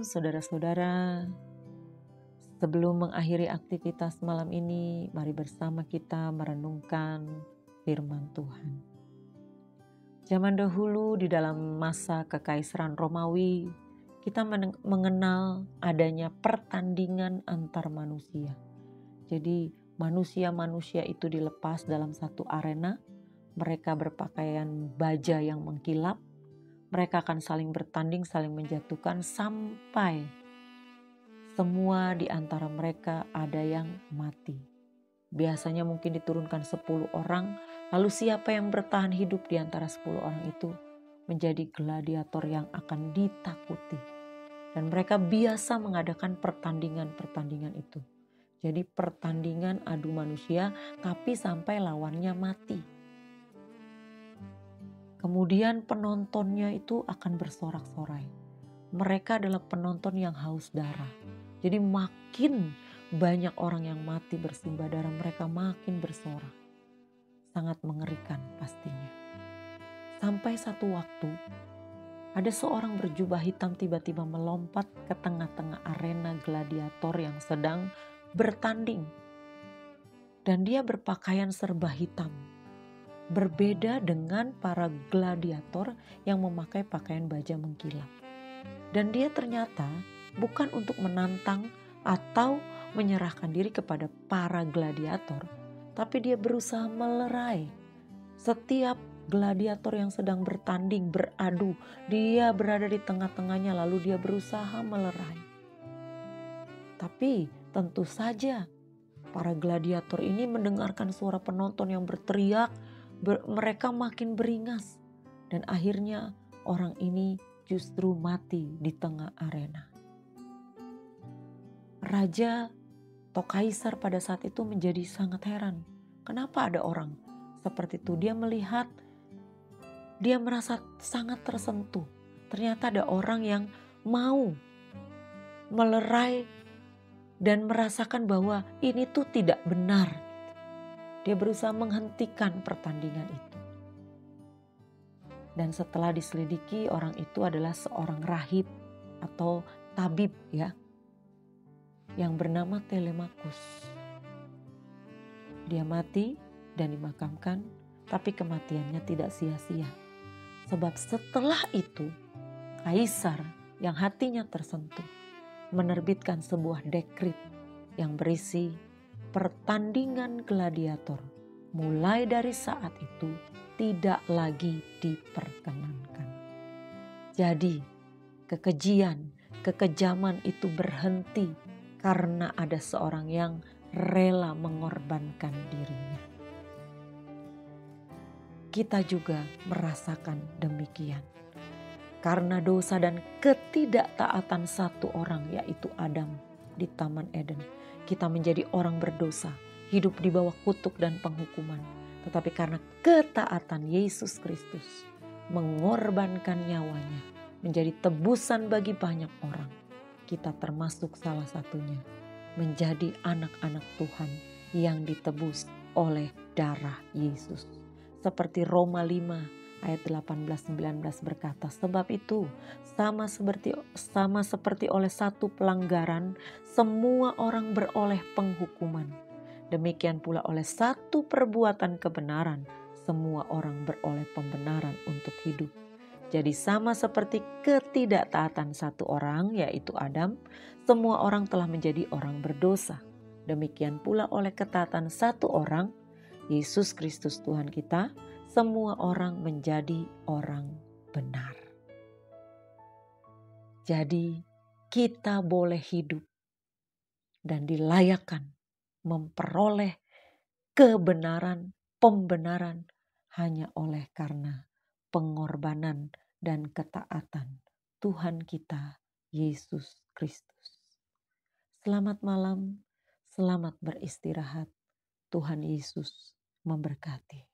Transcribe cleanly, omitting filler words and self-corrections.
Shalom saudara-saudara. Sebelum mengakhiri aktivitas malam ini, mari bersama kita merenungkan firman Tuhan. Zaman dahulu di dalam masa kekaisaran Romawi, kita mengenal adanya pertandingan antar manusia. Jadi manusia-manusia itu dilepas dalam satu arena, mereka berpakaian baja yang mengkilap, mereka akan saling bertanding, saling menjatuhkan sampai semua di antara mereka ada yang mati. Biasanya mungkin diturunkan 10 orang, lalu siapa yang bertahan hidup di antara 10 orang itu menjadi gladiator yang akan ditakuti. Dan mereka biasa mengadakan pertandingan-pertandingan itu. Jadi pertandingan adu manusia tapi sampai lawannya mati. Kemudian penontonnya itu akan bersorak-sorai. Mereka adalah penonton yang haus darah. Jadi makin banyak orang yang mati bersimbah darah, mereka makin bersorak. Sangat mengerikan pastinya. Sampai satu waktu, ada seorang berjubah hitam tiba-tiba melompat ke tengah-tengah arena gladiator yang sedang bertanding. Dan dia berpakaian serba hitam. Berbeda dengan para gladiator yang memakai pakaian baja mengkilap. Dan dia ternyata bukan untuk menantang atau menyerahkan diri kepada para gladiator, tapi dia berusaha melerai setiap gladiator yang sedang bertanding, beradu. Dia berada di tengah-tengahnya lalu dia berusaha melerai. Tapi tentu saja para gladiator ini mendengarkan suara penonton yang berteriak, mereka makin beringas. Dan akhirnya orang ini justru mati di tengah arena. Raja atau kaisar pada saat itu menjadi sangat heran. Kenapa ada orang seperti itu? Dia melihat, dia merasa sangat tersentuh. Ternyata ada orang yang mau melerai dan merasakan bahwa ini tuh tidak benar. Dia berusaha menghentikan pertandingan itu. Dan setelah diselidiki, orang itu adalah seorang rahib atau tabib ya, yang bernama Telemakus. Dia mati dan dimakamkan, tapi kematiannya tidak sia-sia. Sebab setelah itu, kaisar yang hatinya tersentuh menerbitkan sebuah dekrit yang berisi pertandingan gladiator. Mulai dari saat itu tidak lagi diperkenankan. Jadi kekejian, kekejaman itu berhenti karena ada seorang yang rela mengorbankan dirinya. Kita juga merasakan demikian. Karena dosa dan ketidaktaatan satu orang, yaitu Adam di Taman Eden, kita menjadi orang berdosa, hidup di bawah kutuk dan penghukuman. Tetapi karena ketaatan Yesus Kristus mengorbankan nyawanya menjadi tebusan bagi banyak orang, kita termasuk salah satunya, menjadi anak-anak Tuhan yang ditebus oleh darah Yesus. Seperti Roma 5 ayat 18-19 berkata, sebab itu sama seperti oleh satu pelanggaran semua orang beroleh penghukuman. Demikian pula oleh satu perbuatan kebenaran semua orang beroleh pembenaran untuk hidup. Jadi sama seperti ketidaktaatan satu orang, yaitu Adam, semua orang telah menjadi orang berdosa. Demikian pula oleh ketaatan satu orang, Yesus Kristus Tuhan kita, semua orang menjadi orang benar. Jadi kita boleh hidup dan dilayakkan memperoleh kebenaran, pembenaran hanya oleh karena pengorbanan dan ketaatan Tuhan kita Yesus Kristus. Selamat malam, selamat beristirahat. Tuhan Yesus memberkati.